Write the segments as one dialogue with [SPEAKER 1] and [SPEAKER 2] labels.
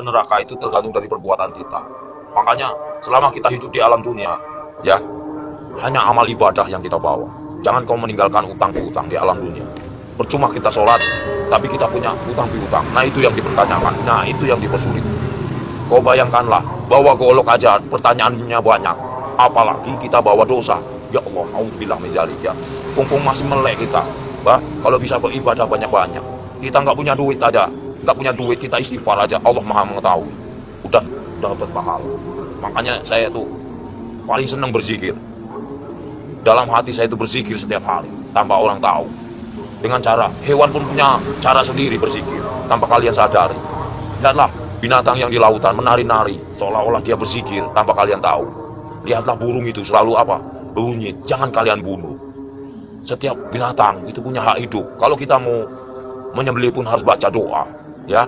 [SPEAKER 1] neraka itu tergantung dari perbuatan kita. Makanya selama kita hidup di alam dunia, ya, hanya amal ibadah yang kita bawa. Jangan kau meninggalkan utang piutang di alam dunia. Percuma kita sholat, tapi kita punya utang piutang. Nah itu yang dipertanyakan, nah itu yang dipersulit. Kau bayangkanlah, bawa golok aja pertanyaannya banyak. Apalagi kita bawa dosa. Ya Allah, auzubillah min dzalik ya. Mumpung masih melek kita, bah, kalau bisa beribadah banyak-banyak. Kita nggak punya duit aja, nggak punya duit kita istighfar aja. Allah Maha mengetahui. Udah dapat pahala. Makanya saya tuh paling senang berzikir. Dalam hati saya itu berzikir setiap hari tanpa orang tahu. Dengan cara hewan pun punya cara sendiri berzikir tanpa kalian sadari. Lihatlah binatang yang di lautan menari-nari seolah-olah dia berzikir tanpa kalian tahu. Lihatlah burung itu selalu apa? Bunyi. Jangan kalian bunuh. Setiap binatang itu punya hak hidup. Kalau kita mau menyembelih pun harus baca doa, ya.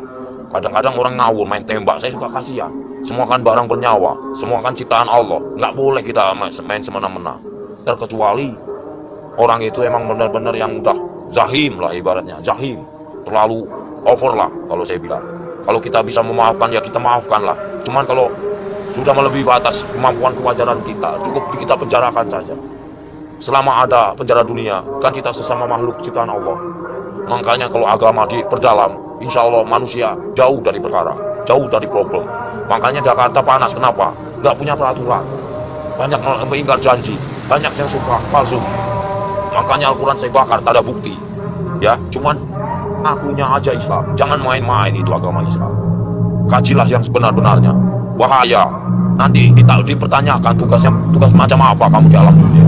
[SPEAKER 1] Kadang-kadang orang ngawur main tembak, saya suka kasihan. Semua kan barang bernyawa, semua kan ciptaan Allah. Nggak boleh kita main semena-mena. Terkecuali orang itu emang benar-benar yang udah zahim lah ibaratnya, zahim. Terlalu over lah kalau saya bilang. Kalau kita bisa memaafkan ya kita maafkan lah. Cuman kalau sudah melebihi batas kemampuan kewajaran kita, cukup kita penjarakan saja. Selama ada penjara dunia, kan kita sesama makhluk ciptaan Allah. Makanya kalau agama diperdalam, insya Allah manusia jauh dari perkara, jauh dari problem. Makanya Jakarta panas, kenapa? Nggak punya peraturan, banyak mengingkar janji, banyak yang suka palsu. Makanya Al-Quran saya bakar, tak ada bukti. Ya, cuman akunya aja Islam. Jangan main-main itu agama Islam. Kajilah yang sebenar-benarnya. Bahaya. Nanti kita dipertanyakan tugas macam apa kamu di alam dunia.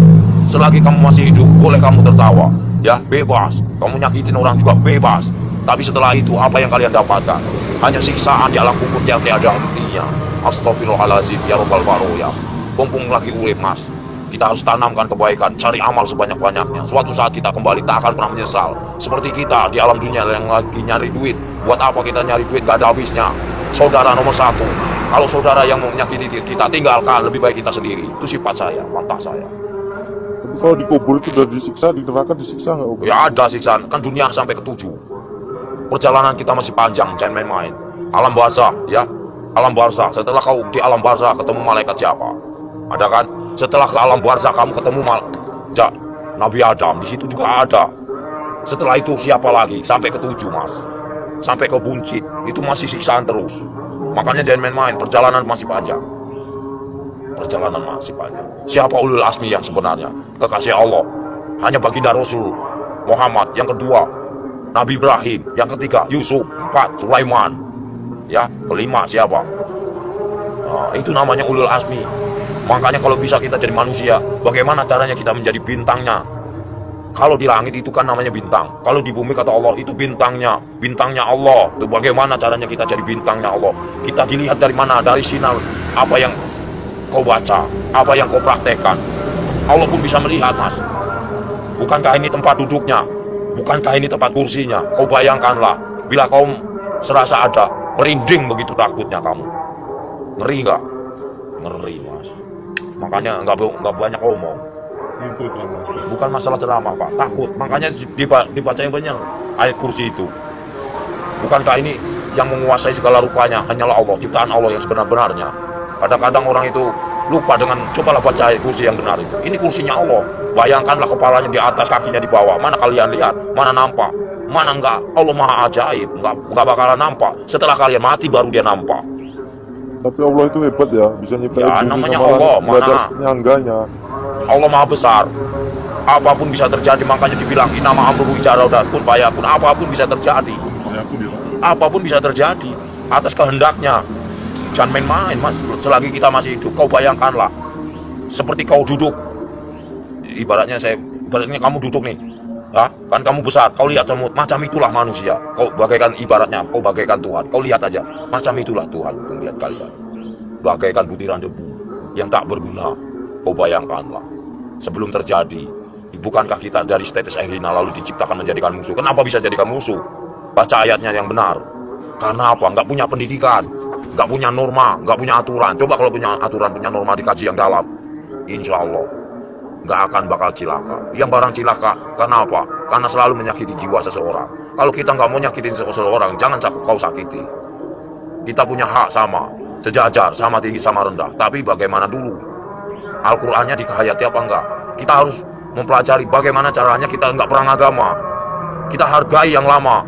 [SPEAKER 1] Selagi kamu masih hidup, boleh kamu tertawa, ya, bebas. Kamu nyakitin orang juga bebas. Tapi setelah itu apa yang kalian dapatkan? Hanya siksaan di alam kubur yang tiada hentinya. Astagfirullahaladzim ya Rabbal Baroya. Mumpung lagi urip mas, kita harus tanamkan kebaikan, cari amal sebanyak-banyaknya. Suatu saat kita kembali tak akan pernah menyesal. Seperti kita di alam dunia yang lagi nyari duit. Buat apa kita nyari duit gak ada habisnya? Saudara nomor satu. Kalau saudara yang mau menyakiti kita, tinggalkan. Lebih baik kita sendiri. Itu sifat saya, watak saya.
[SPEAKER 2] Tapi kalau dikubur itu udah disiksa, di neraka disiksa nggak?
[SPEAKER 1] Ya ada siksaan, kan dunia sampai ke-7. Perjalanan kita masih panjang, jangan main-main. Alam barzah, ya, alam barzah. Setelah kau di alam barzah ketemu malaikat siapa? Ada kan? Setelah ke alam barzah kamu ketemu Nabi Adam, di situ juga ada. Setelah itu siapa lagi? Sampai ke-7 mas, sampai ke buncit, itu masih siksaan terus. Makanya jangan main-main, perjalanan masih panjang. Perjalanan masih panjang. Siapa ulul asmi yang sebenarnya? Kekasih Allah. Hanya baginda Rasul Muhammad. Yang kedua Nabi Ibrahim. Yang ketiga Yusuf. 4 Sulaiman. Ya, kelima siapa? Nah, itu namanya ulul asmi. Makanya kalau bisa kita jadi manusia, bagaimana caranya kita menjadi bintangnya? Kalau di langit itu kan namanya bintang. Kalau di bumi kata Allah itu bintangnya, bintangnya Allah. Itu bagaimana caranya kita jadi bintangnya Allah? Kita dilihat dari mana? Dari sinar apa yang kau baca, apa yang kau praktekkan. Allah pun bisa melihat mas. Bukankah ini tempat duduknya? Bukankah ini tempat kursinya? Kau bayangkanlah, bila kau serasa ada, merinding begitu takutnya kamu. Ngeri nggak? Ngeri mas. Makanya nggak banyak omong.
[SPEAKER 2] Itu ceramah.
[SPEAKER 1] Bukan masalah ceramah pak, takut. Makanya dibacanya banyak ayat kursi itu. Bukankah ini yang menguasai segala rupanya hanyalah Allah, ciptaan Allah yang sebenar-benarnya. Kadang-kadang orang itu lupa dengan cobalah baca ayat kursi yang benar itu. Ini kursinya Allah. Bayangkanlah kepalanya di atas, kakinya di bawah. Mana kalian lihat? Mana nampak? Mana enggak? Allah Maha ajaib. Enggak bakalan nampak. Setelah kalian mati baru dia nampak.
[SPEAKER 2] Tapi Allah itu hebat ya, bisa nyiptain
[SPEAKER 1] Ya,
[SPEAKER 2] bumi
[SPEAKER 1] namanya
[SPEAKER 2] sama
[SPEAKER 1] Allah,
[SPEAKER 2] nggak ada
[SPEAKER 1] mana?
[SPEAKER 2] penyangganya.
[SPEAKER 1] Allah Maha besar. Apapun bisa terjadi, makanya dibilang nama amruhu ijarodat pun fayakun. Apapun bisa terjadi. Apapun bisa terjadi atas kehendaknya. Jangan main-main mas. Selagi kita masih hidup, kau bayangkanlah seperti kau duduk. Ibaratnya kamu duduk nih, ya, kan kamu besar. Kau lihat semut, macam itulah manusia. Kau bagaikan ibaratnya, kau bagaikan Tuhan. Kau lihat aja, macam itulah Tuhan melihat kalian. Bagaikan butiran debu yang tak berguna. Kau bayangkanlah sebelum terjadi. Bukankah kita dari tetes air hina lalu diciptakan menjadikan musuh? Kenapa bisa jadikan musuh? Baca ayatnya yang benar. Karena apa? Nggak punya pendidikan, nggak punya norma, nggak punya aturan. Coba kalau punya aturan, punya norma dikaji yang dalam, insya Allah nggak akan bakal cilaka. Yang barang cilaka, karena apa? Karena selalu menyakiti jiwa seseorang. Kalau kita nggak mau nyakitin seseorang, jangan kau sakiti. Kita punya hak sama, sejajar, sama tinggi, sama rendah. Tapi bagaimana dulu? Al-Qur'annya dikehayati apa enggak? Kita harus mempelajari bagaimana caranya kita enggak perang agama. Kita hargai yang lama.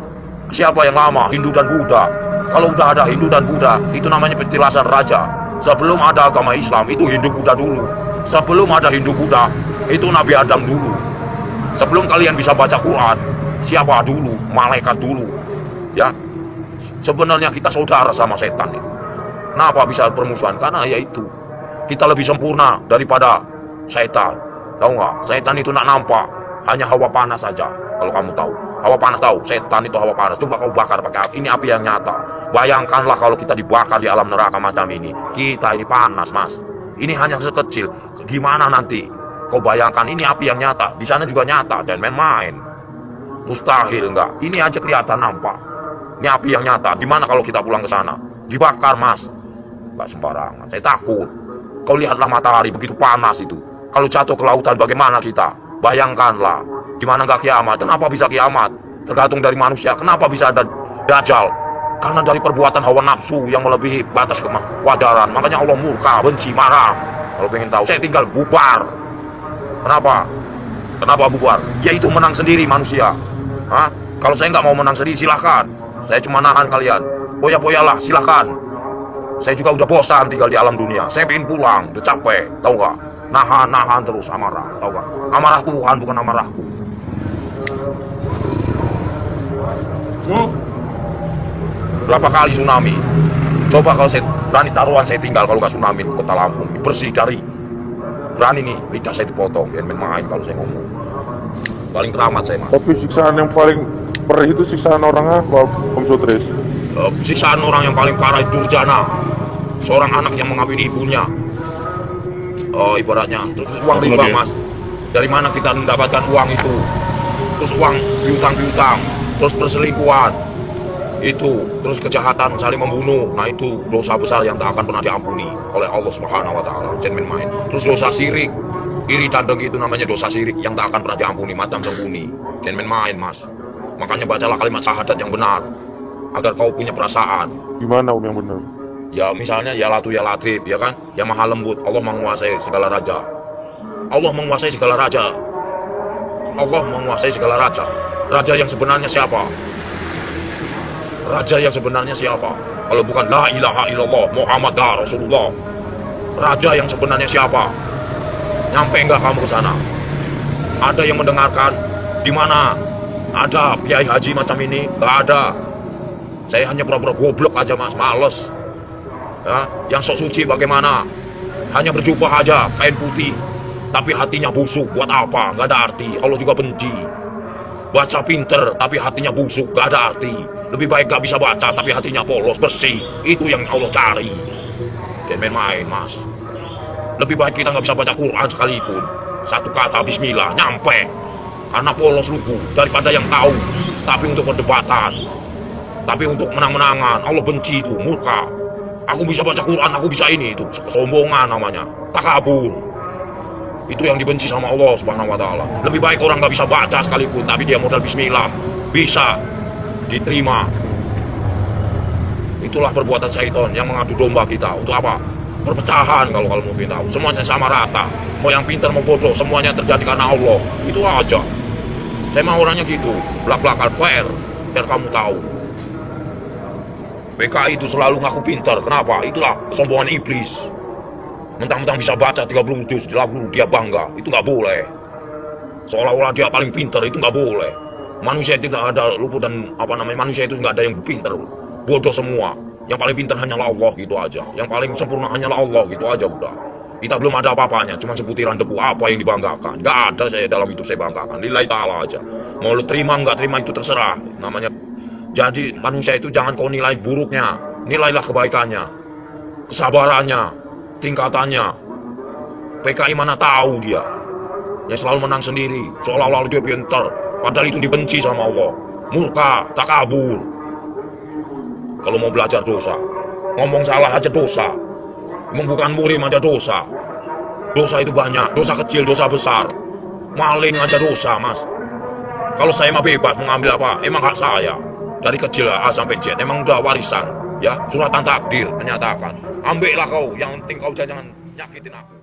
[SPEAKER 1] Siapa yang lama? Hindu dan Buddha. Kalau udah ada Hindu dan Buddha, itu namanya petilasan raja. Sebelum ada agama Islam, itu Hindu Buddha dulu. Sebelum ada Hindu Buddha, itu Nabi Adam dulu. Sebelum kalian bisa baca Quran, siapa dulu? Malaikat dulu. Ya, sebenarnya kita saudara sama setan itu. Kenapa bisa permusuhan? Karena yaitu kita lebih sempurna daripada setan. Tahu nggak? Setan itu nak nampak, hanya hawa panas saja. Kalau kamu tahu, hawa panas tahu. Setan itu hawa panas. Coba kau bakar pakai api. Ini api yang nyata. Bayangkanlah kalau kita dibakar di alam neraka macam ini. Kita ini panas, mas. Ini hanya sekecil. Gimana nanti? Kau bayangkan ini api yang nyata. Di sana juga nyata. Jangan main-main. Mustahil enggak. Ini aja kelihatan nampak. Ini api yang nyata. Gimana kalau kita pulang ke sana? Dibakar, mas. Enggak sembarangan. Saya takut. Kau lihatlah matahari begitu panas itu. Kalau jatuh ke lautan bagaimana kita? Bayangkanlah. Gimana enggak kiamat? Kenapa bisa kiamat? Tergantung dari manusia. Kenapa bisa ada dajjal? Karena dari perbuatan hawa nafsu yang melebihi batas kewajaran. Makanya Allah murka, benci, marah. Kalau pengen tahu, saya tinggal bubar. Kenapa? Kenapa bubar? Yaitu menang sendiri manusia. Hah? Kalau saya nggak mau menang sendiri, silahkan. Saya cuma nahan kalian. Boya-boyalah, silahkan. Saya juga udah bosan tinggal di alam dunia. Saya pengen pulang, udah capek, tahu nggak? Nahan terus amarah, tahu nggak? Amarah Tuhan bukan amarahku. Berapa kali tsunami? Coba kalau saya berani taruhan saya tinggal kalau nggak tsunami kota Lampung bersih dari berani nih lidah saya dipotong dan main kalau saya ngomong. Paling keramat saya, mas.
[SPEAKER 2] Tapi siksaan yang paling perih itu siksaan orang apa, Om Sutris?
[SPEAKER 1] Siksaan orang yang paling parah itu Durjana, seorang anak yang mengawini ibunya. Ibaratnya terus uang riba, mas. Dari mana kita mendapatkan uang itu? Terus uang piutang, terus perselingkuhan, itu terus kejahatan saling membunuh. Nah itu dosa besar yang tak akan pernah diampuni oleh Allah Subhanahu wa taala. Jangan main. Terus dosa syirik, iri dan dengki itu namanya dosa syirik yang tak akan pernah diampuni, macam sembunyi. Jangan main, mas. Makanya bacalah kalimat syahadat yang benar agar kau punya perasaan.
[SPEAKER 2] Gimana Om yang benar?
[SPEAKER 1] Ya misalnya ya Latu ya Latif, ya kan? Ya Maha Lembut. Allah menguasai segala raja. Allah menguasai segala raja. Allah menguasai segala raja. Raja yang sebenarnya siapa? Raja yang sebenarnya siapa? Kalau bukan la ilaha illallah Muhammad Rasulullah. Raja yang sebenarnya siapa? Nyampe enggak kamu ke sana? Ada yang mendengarkan? Di mana ada kiai haji macam ini? Enggak ada. Saya hanya pura-pura goblok aja, mas, males. Ya, yang sok suci bagaimana? Hanya berjubah aja, kain putih, tapi hatinya busuk. Buat apa? Enggak ada arti. Allah juga benci. Baca pinter, tapi hatinya busuk, enggak ada arti. Lebih baik gak bisa baca tapi hatinya polos, bersih. Itu yang Allah cari. Jangan main-main, mas. Lebih baik kita gak bisa baca Quran sekalipun, satu kata bismillah nyampe, karena polos lugu, daripada yang tahu tapi untuk perdebatan, tapi untuk menang-menangan. Allah benci itu, murka. Aku bisa baca Quran, aku bisa ini, itu kesombongan namanya, takabur. Itu yang dibenci sama Allah Subhanahu wa taala. Lebih baik orang gak bisa baca sekalipun tapi dia modal bismillah bisa diterima. Itulah perbuatan syaitan yang mengadu domba kita. Untuk apa? Perpecahan. Kalau mau tahu, semuanya sama rata. Mau yang pintar mau bodoh, semuanya terjadi karena Allah. Itu aja. Saya mau orangnya gitu, belak-belakan, fair, biar kamu tahu. PKI itu selalu ngaku pintar. Kenapa? Itulah kesombongan iblis. Mentang-mentang bisa baca 30 juz di lagu dia bangga. Itu nggak boleh. Seolah-olah dia paling pintar, itu nggak boleh. Manusia itu tidak ada luput dan manusia itu nggak ada yang pintar, bodoh semua. Yang paling pintar hanyalah Allah, gitu aja. Yang paling sempurna hanyalah Allah, gitu aja udah. Kita belum ada apa-apanya, cuma sebutiran debu. Apa yang dibanggakan? Nggak ada saya dalam hidup saya banggakan. Lillahi ta'ala aja. Mau lu terima nggak terima itu terserah. Namanya. Jadi manusia itu jangan kau nilai buruknya, nilailah kebaikannya, kesabarannya, tingkatannya. PKI mana tahu dia yang selalu menang sendiri, seolah-olah dia pintar. Padahal itu dibenci sama Allah. Murka, takabur. Kalau mau belajar dosa, ngomong salah aja dosa, membukan murim aja dosa. Dosa itu banyak, dosa kecil, dosa besar. Maling aja dosa, mas. Kalau saya mah bebas mengambil apa, emang hak saya. Dari kecil A sampai Z, emang udah warisan. Ya, suratan takdir menyatakan, ambillah kau, yang penting kau jangan nyakitin aku.